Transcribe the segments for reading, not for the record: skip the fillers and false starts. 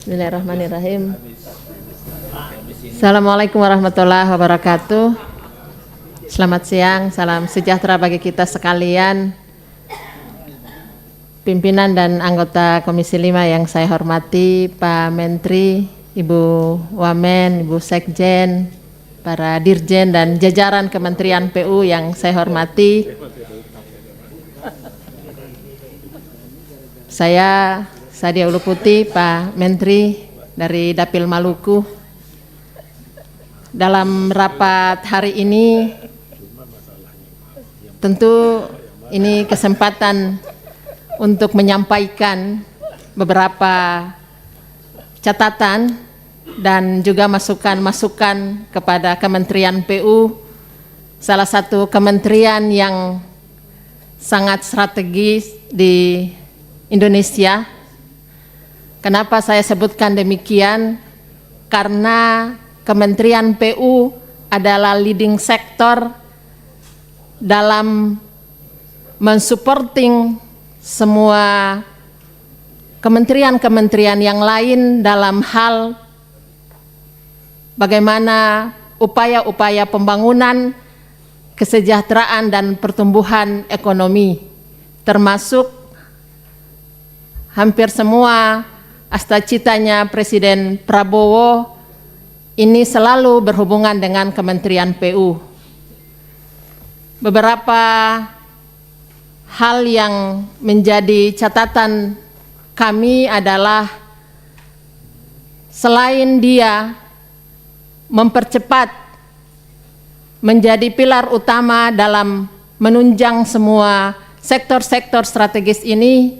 Bismillahirrahmanirrahim. Assalamualaikum warahmatullahi wabarakatuh. Selamat siang, salam sejahtera bagi kita sekalian. Pimpinan dan anggota Komisi 5 yang saya hormati, Pak Menteri, Ibu Wamen, Ibu Sekjen, para Dirjen dan jajaran Kementerian PU yang saya hormati. Saya Sadia Uluputi, Pak Menteri dari Dapil Maluku. Dalam rapat hari ini, tentu ini kesempatan untuk menyampaikan beberapa catatan dan juga masukan-masukan kepada Kementerian PU, salah satu kementerian yang sangat strategis di Indonesia. Kenapa saya sebutkan demikian? Karena Kementerian PU adalah leading sektor dalam mensupporting semua kementerian-kementerian yang lain dalam hal bagaimana upaya-upaya pembangunan, kesejahteraan dan pertumbuhan ekonomi, termasuk hampir semua cita-citanya Presiden Prabowo ini selalu berhubungan dengan Kementerian PU. Beberapa hal yang menjadi catatan kami adalah selain dia mempercepat menjadi pilar utama dalam menunjang semua sektor-sektor strategis ini,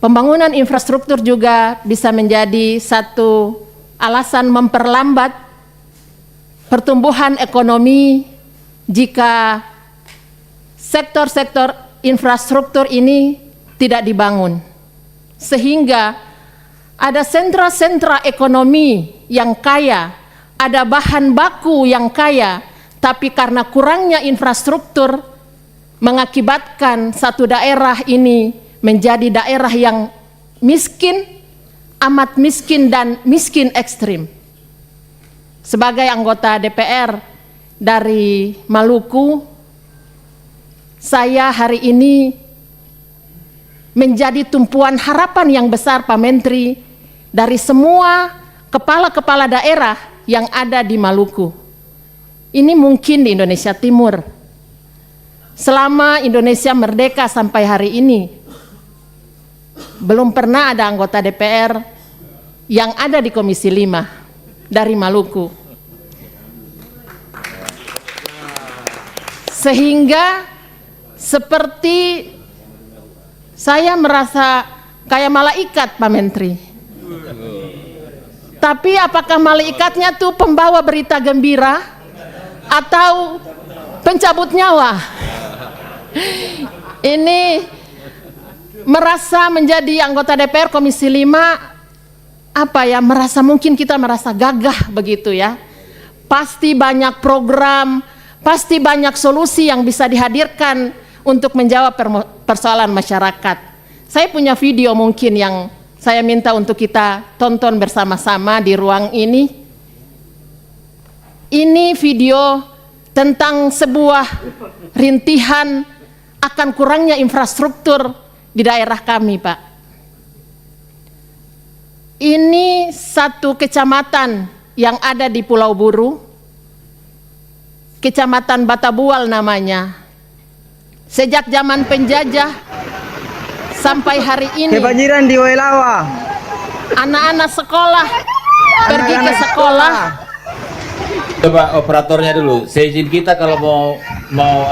pembangunan infrastruktur juga bisa menjadi satu alasan memperlambat pertumbuhan ekonomi jika sektor-sektor infrastruktur ini tidak dibangun. Sehingga ada sentra-sentra ekonomi yang kaya, ada bahan baku yang kaya, tapi karena kurangnya infrastruktur mengakibatkan satu daerah ini menjadi daerah yang miskin, amat miskin dan miskin ekstrim. Sebagai anggota DPR dari Maluku, saya hari ini menjadi tumpuan harapan yang besar Pak Menteri dari semua kepala-kepala daerah yang ada di Maluku. Ini mungkin di Indonesia Timur. Selama Indonesia merdeka sampai hari ini, belum pernah ada anggota DPR yang ada di Komisi 5 dari Maluku. Sehingga seperti saya merasa kayak malaikat, Pak Menteri. Tapi apakah malaikatnya tuh pembawa berita gembira atau pencabut nyawa? Ini merasa menjadi anggota DPR Komisi 5, merasa mungkin kita merasa gagah begitu ya. Pasti banyak program, pasti banyak solusi yang bisa dihadirkan untuk menjawab persoalan masyarakat. Saya punya video mungkin yang saya minta untuk kita tonton bersama-sama di ruang ini. Ini video tentang sebuah rintihan akan kurangnya infrastruktur di daerah kami, Pak. Ini satu kecamatan yang ada di Pulau Buru, Kecamatan Batabual namanya. Sejak zaman penjajah sampai hari ini, kebanjiran di Welawa. Anak-anak sekolah pergi ke sekolah. Coba operatornya dulu. Seizin kita kalau mau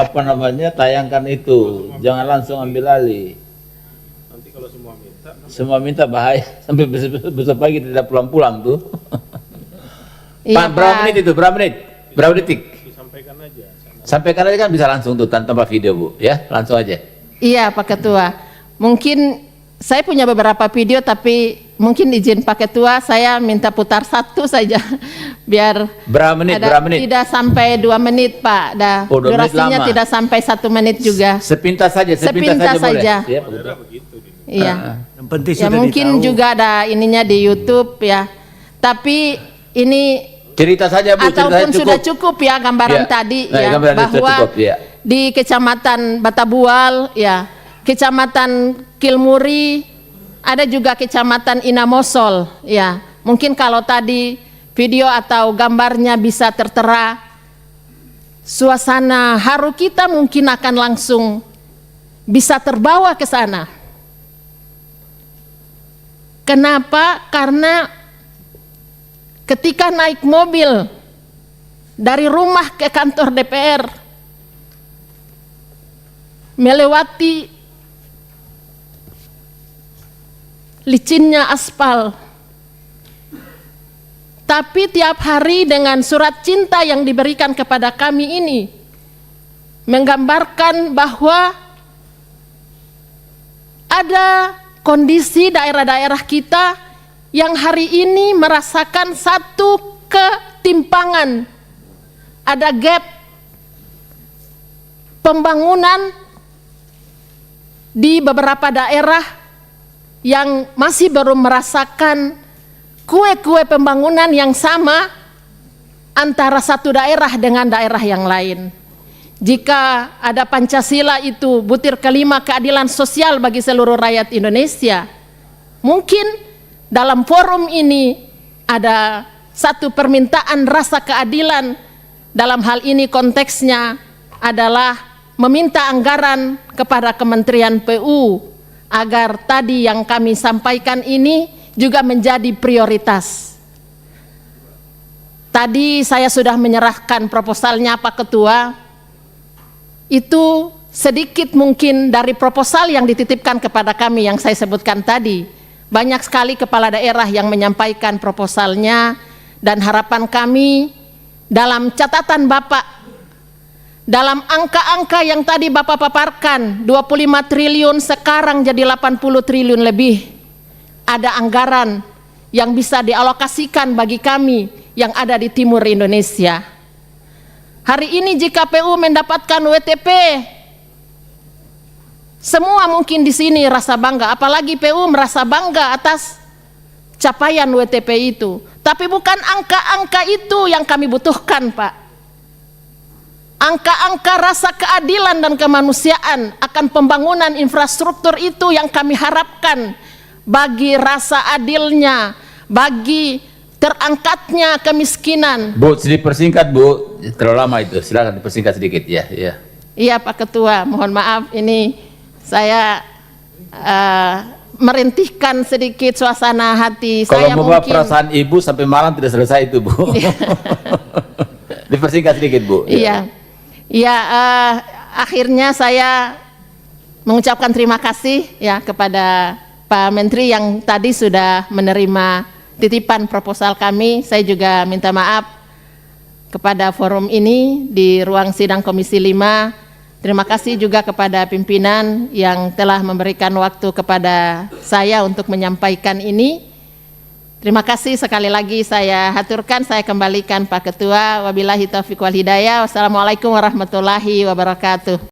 tayangkan itu, jangan langsung ambil alih. Nanti kalau semua minta bahaya sampai besok pagi tidak pulang-pulang tuh. Iya, Pak, berapa menit itu? Berapa detik? disampaikan aja. Sampaikan aja kan bisa langsung tuh tanpa video, Bu, ya, langsung aja. Iya, Pak Ketua. Mungkin saya punya beberapa video, tapi mungkin izin Pak Ketua saya minta putar satu saja biar berapa menit? Tidak sampai 2 menit, Pak. Oh, 2 menit durasinya lama. tidak sampai 1 menit juga. Sepintas saja Sepintas saja. boleh. Ya, Begitu. Iya. Yang penting Ya sudah mungkin ditahu. juga ada ininya di YouTube ya. Tapi ini Cerita saja Bu, cerita ataupun saja sudah cukup ya gambaran Ya. tadi Nah, ya gambaran itu bahwa cukup, ya. di Kecamatan Batabual ya, Kecamatan Kilmuri, ada juga Kecamatan Inamosol ya. Mungkin kalau tadi video atau gambarnya bisa tertera, suasana haru kita mungkin akan langsung bisa terbawa ke sana. Kenapa? Karena ketika naik mobil dari rumah ke kantor DPR, melewati licinnya aspal, tapi tiap hari dengan surat cinta yang diberikan kepada kami ini menggambarkan bahwa ada kondisi daerah-daerah kita yang hari ini merasakan satu ketimpangan, ada gap pembangunan di beberapa daerah yang masih belum merasakan kue-kue pembangunan yang sama antara satu daerah dengan daerah yang lain. Jika ada Pancasila itu butir kelima keadilan sosial bagi seluruh rakyat Indonesia, mungkin dalam forum ini ada satu permintaan rasa keadilan. Dalam hal ini konteksnya adalah meminta anggaran kepada Kementerian PU agar tadi yang kami sampaikan ini juga menjadi prioritas. Tadi saya sudah menyerahkan proposalnya Pak Ketua. Itu sedikit mungkin dari proposal yang dititipkan kepada kami yang saya sebutkan tadi. Banyak sekali kepala daerah yang menyampaikan proposalnya, dan harapan kami dalam catatan Bapak, dalam angka-angka yang tadi Bapak paparkan, 25 triliun sekarang jadi 80 triliun lebih, ada anggaran yang bisa dialokasikan bagi kami yang ada di timur Indonesia. Hari ini jika PU mendapatkan WTP, semua mungkin di sini rasa bangga, apalagi PU merasa bangga atas capaian WTP itu. Tapi bukan angka-angka itu yang kami butuhkan, Pak. Angka-angka rasa keadilan dan kemanusiaan akan pembangunan infrastruktur itu yang kami harapkan bagi rasa adilnya, bagi terangkatnya kemiskinan. Bu, dipersingkat Bu, terlalu lama itu, silakan dipersingkat sedikit ya. Ya. Iya Pak Ketua, mohon maaf ini saya merintihkan sedikit suasana hati Kalau saya membawa mungkin. perasaan Ibu sampai malam tidak selesai itu Bu. Dipersingkat sedikit Bu. Iya, iya. Akhirnya saya mengucapkan terima kasih ya kepada Pak Menteri yang tadi sudah menerima titipan proposal kami. Saya juga minta maaf kepada forum ini di ruang sidang Komisi 5. Terima kasih juga kepada pimpinan yang telah memberikan waktu kepada saya untuk menyampaikan ini. Terima kasih sekali lagi saya haturkan, saya kembalikan Pak Ketua. Wabillahi taufiq wal hidayah. Wassalamualaikum warahmatullahi wabarakatuh.